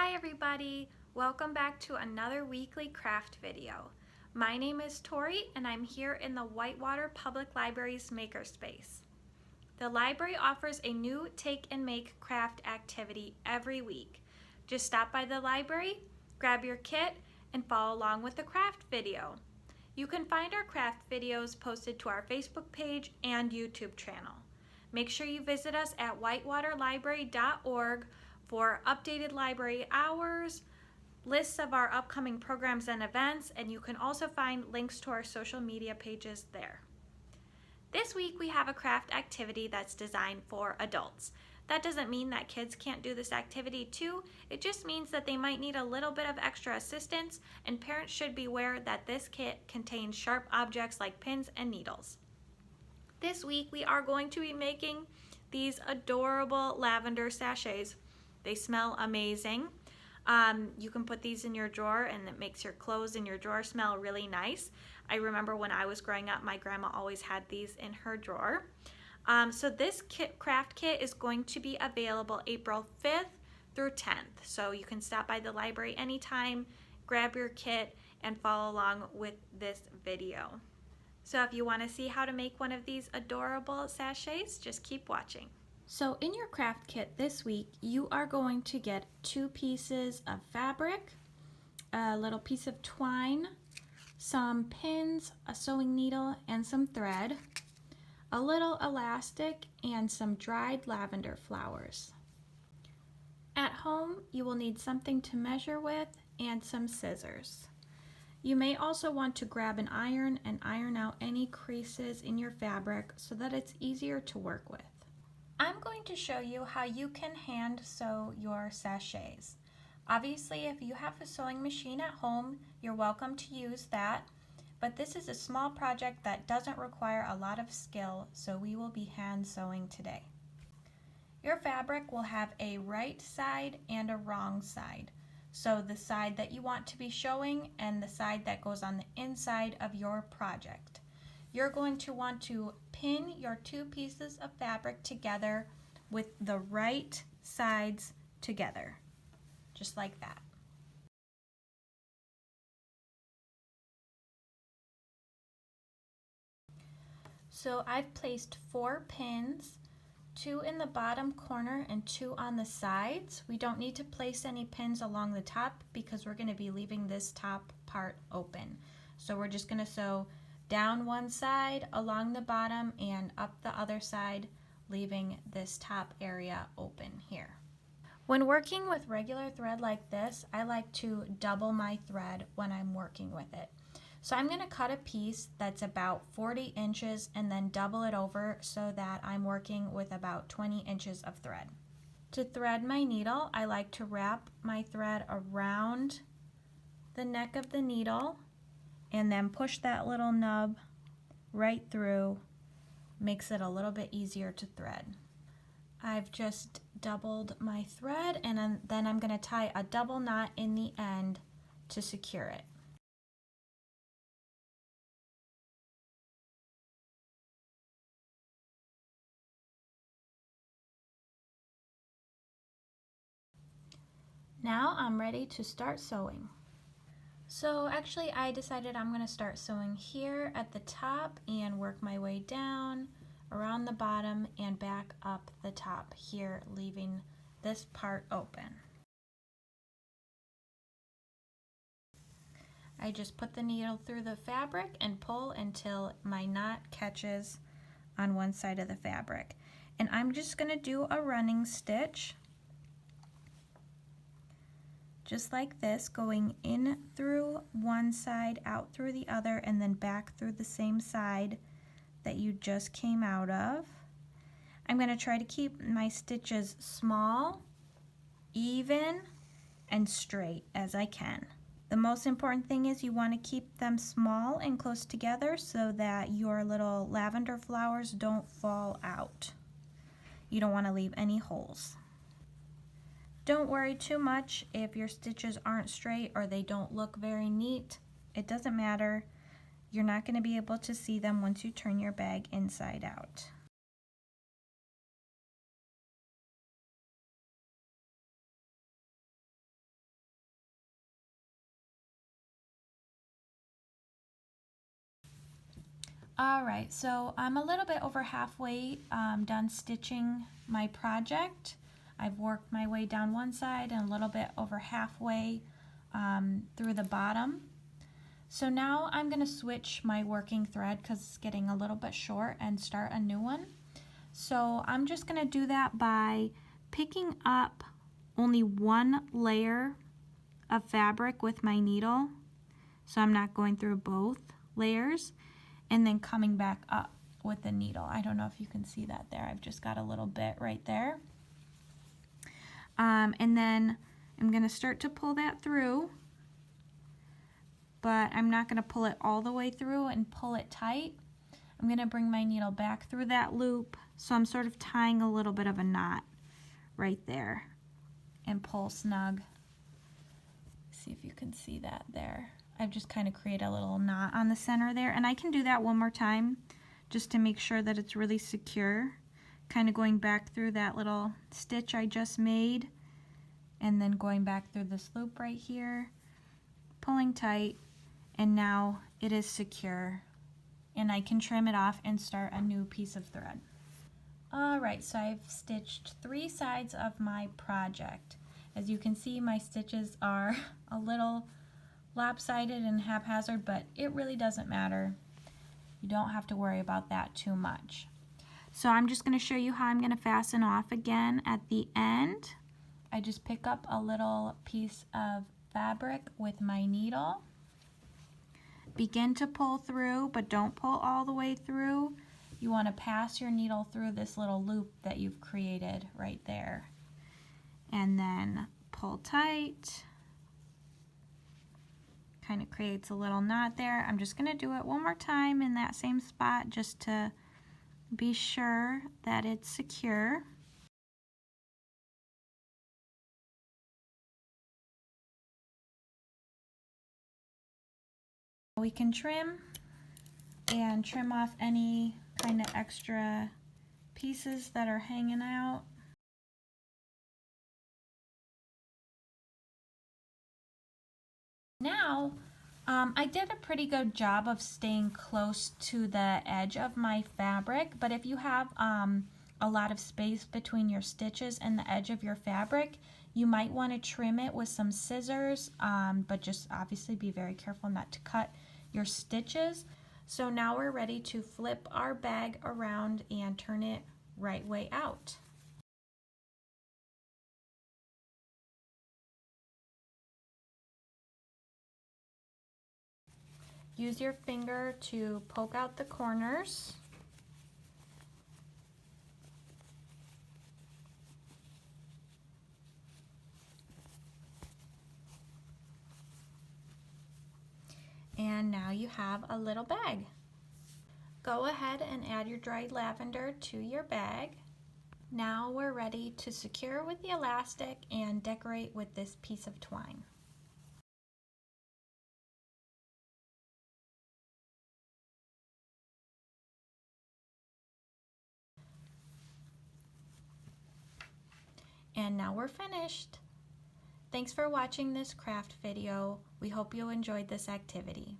Hi everybody! Welcome back to another weekly craft video. My name is Tori and I'm here in the Whitewater Public Library's Makerspace. The library offers a new take and make craft activity every week. Just stop by the library, grab your kit, and follow along with the craft video. You can find our craft videos posted to our Facebook page and YouTube channel. Make sure you visit us at whitewaterlibrary.org for updated library hours, lists of our upcoming programs and events, and you can also find links to our social media pages there. This week we have a craft activity that's designed for adults. That doesn't mean that kids can't do this activity too. It just means that they might need a little bit of extra assistance, and parents should be aware that this kit contains sharp objects like pins and needles. This week we are going to be making these adorable lavender sachets. They smell amazing. You can put these in your drawer and it makes your clothes in your drawer smell really nice. I remember when I was growing up, my grandma always had these in her drawer. So this craft kit is going to be available April 5th through 10th. So you can stop by the library anytime, grab your kit, and follow along with this video. So if you want to see how to make one of these adorable sachets, just keep watching. So in your craft kit this week, you are going to get 2 pieces of fabric, a little piece of twine, some pins, a sewing needle, and some thread, a little elastic, and some dried lavender flowers. At home, you will need something to measure with and some scissors. You may also want to grab an iron and iron out any creases in your fabric so that it's easier to work with. I'm going to show you how you can hand sew your sachets. Obviously, if you have a sewing machine at home, you're welcome to use that, but this is a small project that doesn't require a lot of skill, so we will be hand sewing today. Your fabric will have a right side and a wrong side. So the side that you want to be showing and the side that goes on the inside of your project. You're going to want to pin your 2 pieces of fabric together with the right sides together, just like that. So I've placed 4 pins, 2 in the bottom corner and 2 on the sides. We don't need to place any pins along the top because we're going to be leaving this top part open. So we're just going to sew down one side, along the bottom, and up the other side, leaving this top area open here. When working with regular thread like this, I like to double my thread when I'm working with it. So I'm going to cut a piece that's about 40 inches and then double it over so that I'm working with about 20 inches of thread. To thread my needle, I like to wrap my thread around the neck of the needle and then push that little nub right through. Makes it a little bit easier to thread. I've just doubled my thread and then I'm going to tie a double knot in the end to secure it. Now I'm ready to start sewing. So actually I decided I'm going to start sewing here at the top and work my way down around the bottom and back up the top here, leaving this part open. I just put the needle through the fabric and pull until my knot catches on one side of the fabric. And I'm just going to do a running stitch, just like this, going in through one side, out through the other, and then back through the same side that you just came out of. I'm going to try to keep my stitches small, even, and straight as I can. The most important thing is you want to keep them small and close together so that your little lavender flowers don't fall out. You don't want to leave any holes. Don't worry too much if your stitches aren't straight or they don't look very neat. It doesn't matter. You're not going to be able to see them once you turn your bag inside out. Alright, so I'm a little bit over halfway done stitching my project. I've worked my way down one side and a little bit over halfway through the bottom. So now I'm going to switch my working thread because it's getting a little bit short and start a new one. So I'm just going to do that by picking up only one layer of fabric with my needle. So I'm not going through both layers. And then coming back up with the needle. I don't know if you can see that there. I've just got a little bit right there. And then I'm going to start to pull that through, but I'm not going to pull it all the way through and pull it tight. I'm going to bring my needle back through that loop, so I'm sort of tying a little bit of a knot right there and pull snug. See if you can see that there. I've just kind of created a little knot on the center there, and I can do that one more time just to make sure that it's really secure. Kind of going back through that little stitch I just made and then going back through this loop right here, pulling tight, and now it is secure and I can trim it off and start a new piece of thread. Alright, so I've stitched 3 sides of my project. As you can see, my stitches are a little lopsided and haphazard, but it really doesn't matter. You don't have to worry about that too much. So I'm just going to show you how I'm going to fasten off again at the end. I just pick up a little piece of fabric with my needle. Begin to pull through, but don't pull all the way through. You want to pass your needle through this little loop that you've created right there. And then pull tight. Kind of creates a little knot there. I'm just going to do it one more time in that same spot just to be sure that it's secure. We can trim and trim off any kind of extra pieces that are hanging out. Now, I did a pretty good job of staying close to the edge of my fabric, but if you have a lot of space between your stitches and the edge of your fabric, you might want to trim it with some scissors, but just obviously be very careful not to cut your stitches. So now we're ready to flip our bag around and turn it right way out. Use your finger to poke out the corners. And now you have a little bag. Go ahead and add your dried lavender to your bag. Now we're ready to secure with the elastic and decorate with this piece of twine. And now we're finished. Thanks for watching this craft video. We hope you enjoyed this activity.